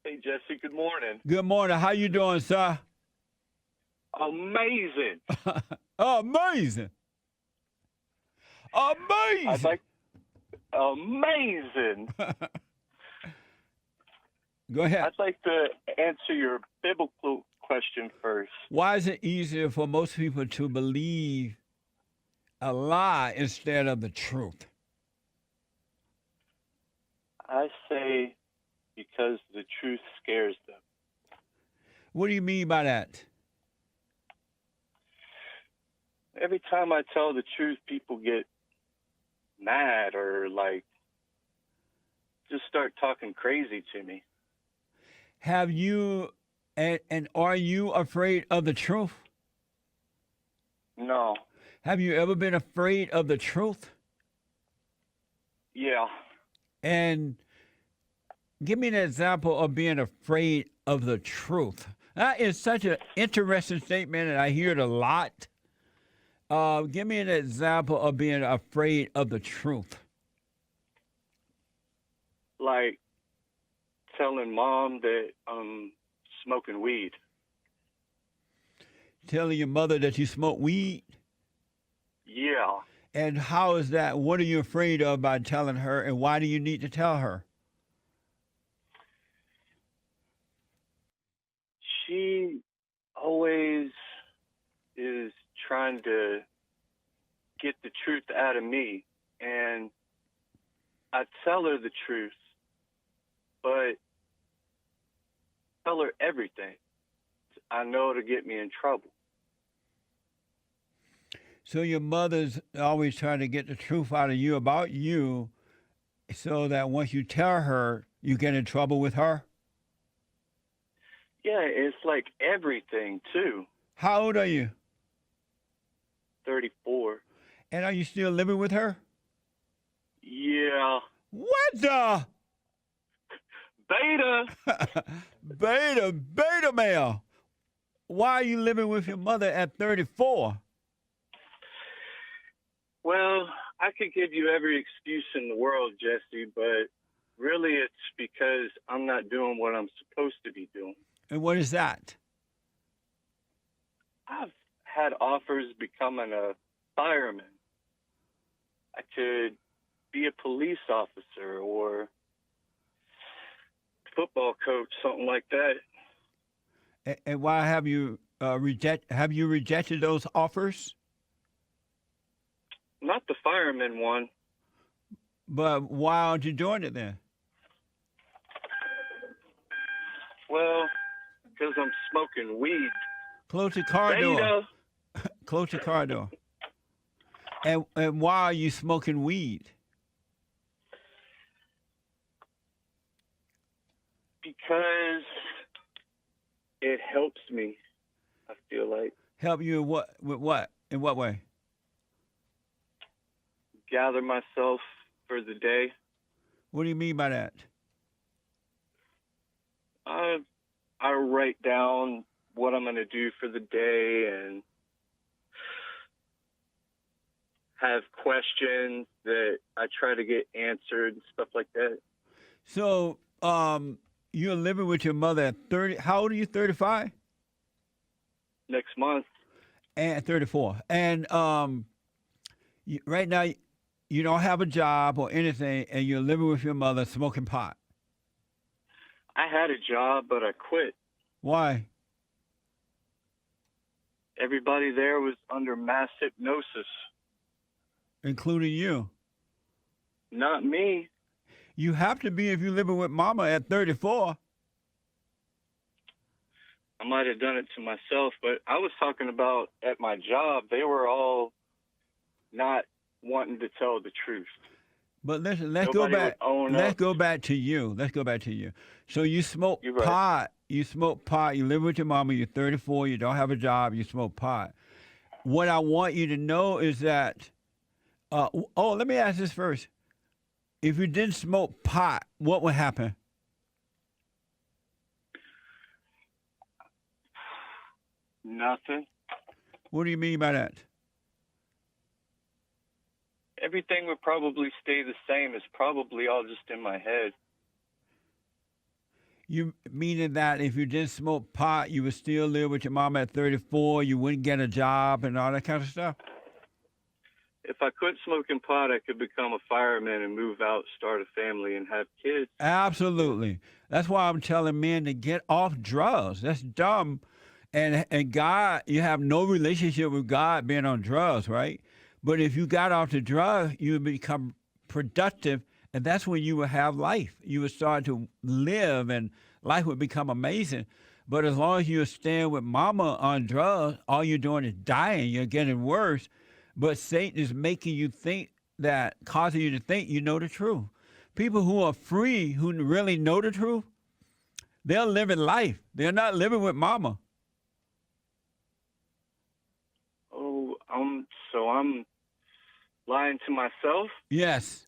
Hey, Jesse, good morning. Good morning. How you doing, sir? Amazing. Amazing. I'd Amazing. like amazing. Go ahead. I'd like to answer your biblical question first. Why is it easier for most people to believe a lie instead of the truth? I say because the truth scares them. What do you mean by that? Every time I tell the truth, people get mad or just start talking crazy to me. Have you and are you afraid of the truth? No. Have you ever been afraid of the truth? Yeah. And give me an example of being afraid of the truth. That is such an interesting statement, and I hear it a lot. Give me an example of being afraid of the truth. Like telling mom that I'm smoking weed. Telling your mother that you smoke weed? Yeah. And how is that? What are you afraid of by telling her, and why do you need to tell her? She always is trying to get the truth out of me. And I tell her the truth, but tell her everything. I know it'll get me in trouble. So your mother's always trying to get the truth out of you about you so that once you tell her, you get in trouble with her? Yeah, it's like everything, too. How old are you? 34. And are you still living with her? Yeah. What the? Beta. Beta male. Why are you living with your mother at 34? Well, I could give you every excuse in the world, Jesse, but really it's because I'm not doing what I'm supposed to be doing. And what is that? I've had offers becoming a fireman. I could be a police officer or football coach, something like that. And why have you rejected those offers? Not the fireman one. But why aren't you doing it then? Well, because I'm smoking weed. Close your car door. Beta. Close your car door. And why are you smoking weed? Because it helps me, I feel like. Help you in what? With what? In what way? Gather myself for the day. What do you mean by that? I write down what I'm going to do for the day and have questions that I try to get answered and stuff like that. So, you're living with your mother at 30. How old are you? 35? Next month. And 34. And right now, you don't have a job or anything, and you're living with your mother smoking pot. I had a job, but I quit. Why? Everybody there was under mass hypnosis. Including you. Not me. You have to be if you're living with mama at 34. I might have done it to myself, but I was talking about at my job, they were all not wanting to tell the truth. But listen, let's Nobody go back. would own Let's up. go back to you. Let's go back to you. So you smoke You're right. pot. You smoke pot. You live with your mama. You're 34. You don't have a job. You smoke pot. What I want you to know is that. Let me ask this first. If you didn't smoke pot, what would happen? Nothing. What do you mean by that? Everything would probably stay the same. It's probably all just in my head. You meaning that if you didn't smoke pot, you would still live with your mom at 34, you wouldn't get a job and all that kind of stuff? If I quit smoking pot, I could become a fireman and move out, start a family, and have kids. Absolutely. That's why I'm telling men to get off drugs. That's dumb. And God, you have no relationship with God being on drugs, right? But if you got off the drug, you would become productive, and that's when you would have life. You would start to live, and life would become amazing. But as long as you're staying with mama on drugs, all you're doing is dying. You're getting worse. But Satan is making you think that, causing you to think you know the truth. People who are free, who really know the truth, they're living life. They're not living with mama. Oh, so I'm lying to myself? Yes.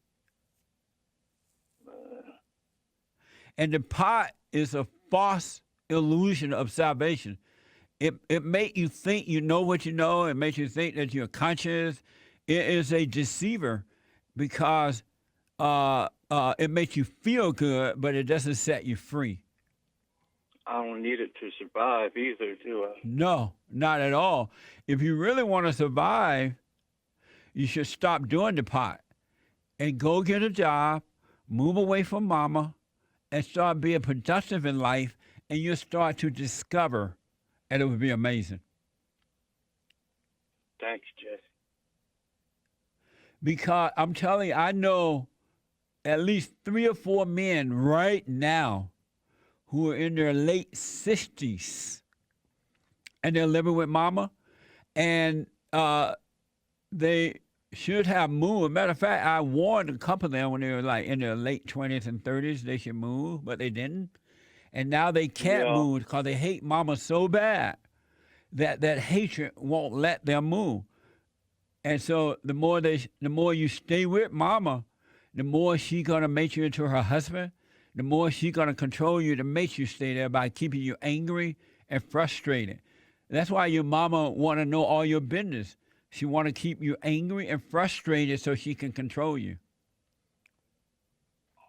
And the pot is a false illusion of salvation. It makes you think you know what you know. It makes you think that you're conscious. It is a deceiver because it makes you feel good, but it doesn't set you free. I don't need it to survive either, do I? No, not at all. If you really want to survive, you should stop doing the pot and go get a job, move away from mama, and start being productive in life, and you'll start to discover, and it would be amazing. Thanks, Jesse. Because I'm telling you, I know at least 3 or 4 men right now who are in their late 60s, and they're living with mama, and they should have moved. Matter of fact, I warned a couple of them when they were like in their late 20s and 30s they should move, but they didn't. And now they can't move because they hate mama so bad that that hatred won't let them move. And so the more you stay with mama, the more she's gonna make you into her husband. The more she's gonna control you to make you stay there by keeping you angry and frustrated. That's why your mama want to know all your business. She want to keep you angry and frustrated so she can control you.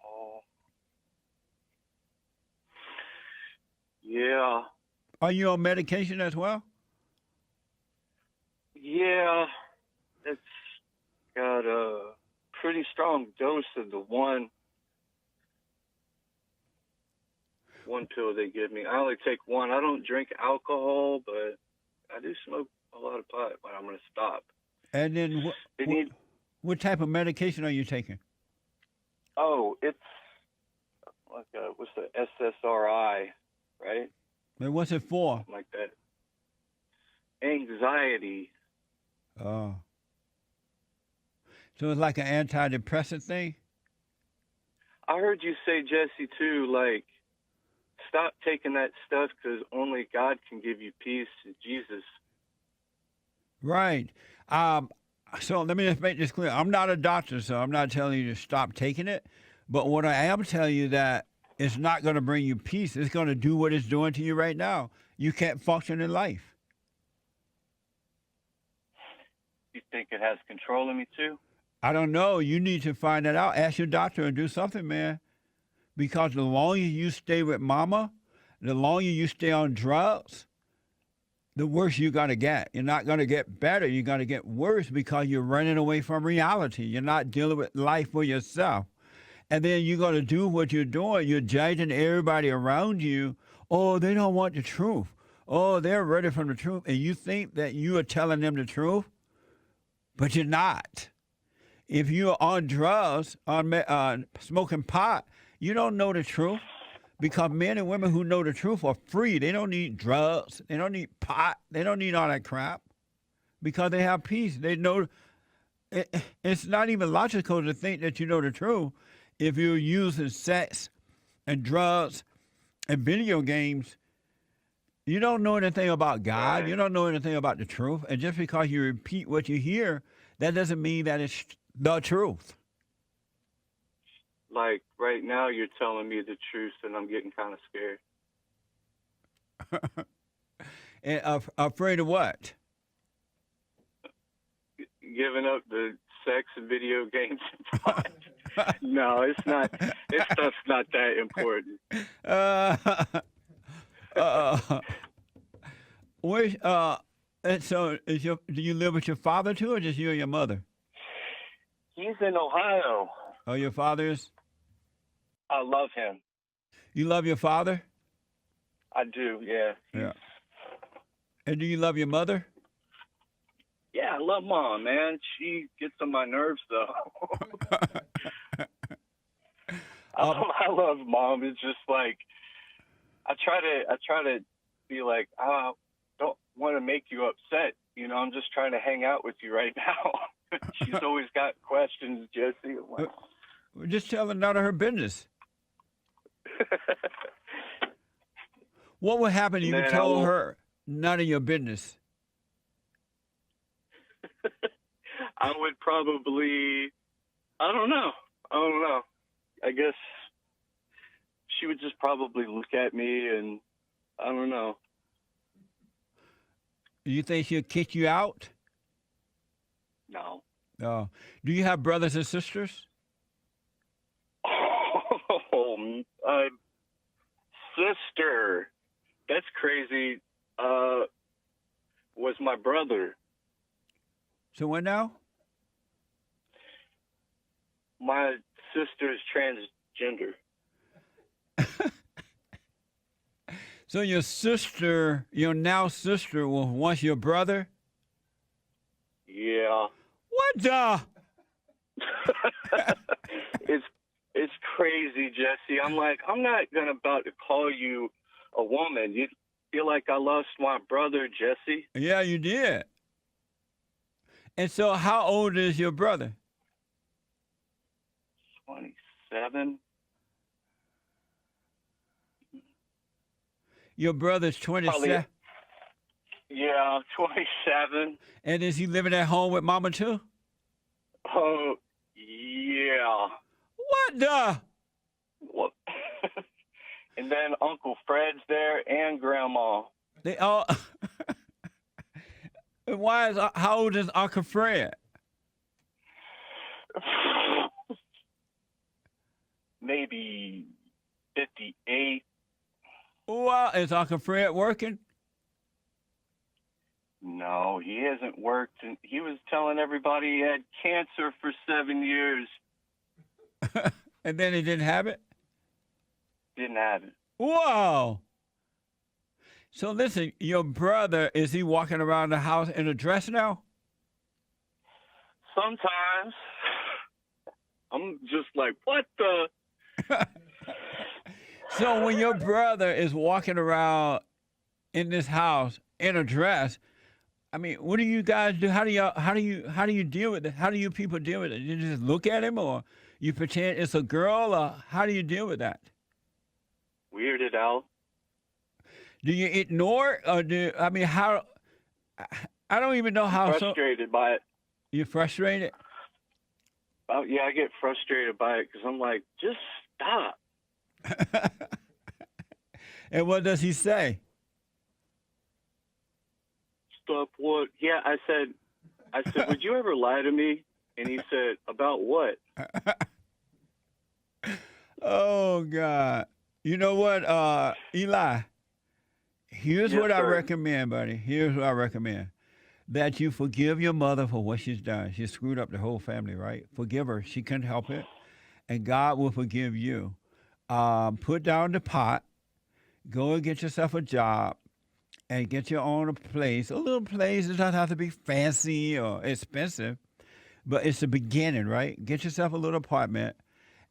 Oh. Yeah. Are you on medication as well? Yeah. It's got a pretty strong dose of the one pill they give me. I only take one. I don't drink alcohol, but I do smoke a lot of pot, but I'm going to stop. And then what type of medication are you taking? Oh, it's like what's the SSRI, right? And what's it for? Something like that. Anxiety. Oh. So it's like an antidepressant thing? I heard you say, Jesse, too, like, stop taking that stuff because only God can give you peace, Jesus. Right. So let me just make this clear. I'm not a doctor, so I'm not telling you to stop taking it. But what I am telling you that it's not going to bring you peace. It's going to do what it's doing to you right now. You can't function in life. You think it has control of me, too? I don't know. You need to find that out. Ask your doctor and do something, man. Because the longer you stay with mama, the longer you stay on drugs, the worse you're going to get. You're not going to get better. You're going to get worse because you're running away from reality. You're not dealing with life for yourself. And then you're going to do what you're doing. You're judging everybody around you. Oh, they don't want the truth. Oh, they're ready from the truth. And you think that you are telling them the truth, but you're not. If you're on drugs, on smoking pot, you don't know the truth. Because men and women who know the truth are free. They don't need drugs. They don't need pot. They don't need all that crap because they have peace. They know it's not even logical to think that you know the truth if you're using sex and drugs and video games. You don't know anything about God. You don't know anything about the truth. And just because you repeat what you hear, that doesn't mean that it's the truth. Like right now, you're telling me the truth, and I'm getting kind of scared. And afraid of what? Giving up the sex and video games and pot. No, it's not. This stuff's not that important. uh, uh, where, and so do you live with your father too, or just you and your mother? He's in Ohio. Oh, your father is? I love him. You love your father? I do. Yeah. Yeah. And do you love your mother? Yeah, I love Mom, man. She gets on my nerves, though. I love Mom. It's just like I try to be like, I don't want to make you upset. You know, I'm just trying to hang out with you right now. She's always got questions, Jesse. I'm like, just tell her none of her business. What would happen if you told her none of your business? I would probably, I don't know. I guess she would just probably look at me and I don't know. Do you think she'll kick you out? No. Do you have brothers and sisters? Oh, sister. That's crazy. Was my brother. So what now? My sister's transgender. So your sister, your now sister, was once your brother? Yeah. What the? It's crazy, Jesse. I'm like, I'm not about to call you a woman. You feel like I lost my brother, Jesse? Yeah, you did. And so how old is your brother? 27. Your brother's 27? Yeah, 27. And is he living at home with mama too? Oh, yeah. What the? What? And then Uncle Fred's there and Grandma. They all. How old is Uncle Fred? Maybe 58. Wow, is Uncle Fred working? No, he hasn't worked. And he was telling everybody he had cancer for 7 years. And then he didn't have it? Didn't have it. Whoa. So listen, your brother, is he walking around the house in a dress now? Sometimes. I'm just like, what the? So when your brother is walking around in this house in a dress, I mean, what do you guys do? How do you deal with it? How do you people deal with it? You just look at him, or you pretend it's a girl, or how do you deal with that? Weirded out. Do you ignore it, or how? I don't even know how. Frustrated by it. You're frustrated? Oh, yeah, I get frustrated by it because I'm like, just stop. And what does he say? Stop what? Yeah, I said, would you ever lie to me? And he said, about what? Oh, God. You know what, Eli? Here's what I recommend, buddy. Here's what I recommend. That you forgive your mother for what she's done. She screwed up the whole family, right? Forgive her. She couldn't help it. And God will forgive you. Put down the pot. Go and get yourself a job. And get your own place. A little place. It doesn't have to be fancy or expensive. But it's the beginning, right? Get yourself a little apartment.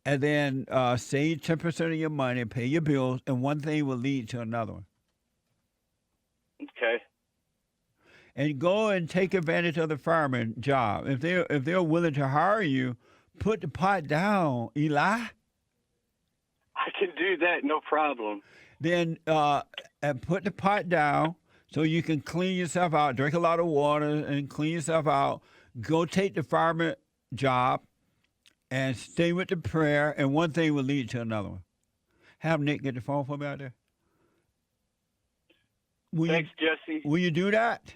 And then save 10% of your money, pay your bills, and one thing will lead to another one. Okay. And go and take advantage of the fireman job. If they're willing to hire you, put the pot down, Eli. I can do that, no problem. Then and put the pot down so you can clean yourself out. Drink a lot of water and clean yourself out. Go take the fireman job and stay with the prayer, and one thing will lead to another one. Have Nick get the phone for me out there. Thanks, Jesse. Will you do that?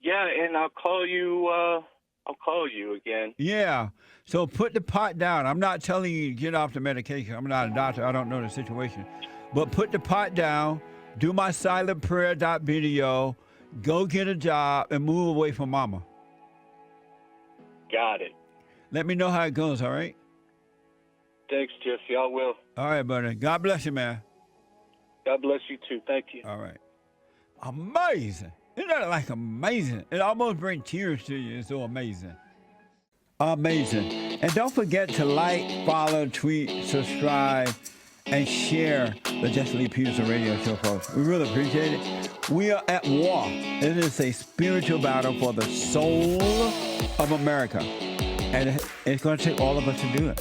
Yeah, and I'll call you I'll call you again. Yeah. So put the pot down. I'm not telling you to get off the medication. I'm not a doctor. I don't know the situation. But put the pot down. Do my silent prayer video. Go get a job and move away from mama. Got it. Let me know how it goes, all right? Thanks, Jesse. I will. All right, buddy. God bless you, man. God bless you, too. Thank you. All right. Amazing. Isn't that like amazing? It almost brings tears to you. It's so amazing. Amazing. And don't forget to like, follow, tweet, subscribe, and share the Jesse Lee Peterson radio show, folks. We really appreciate it. We are at war. It is a spiritual battle for the soul of America. And it's going to take all of us to do it.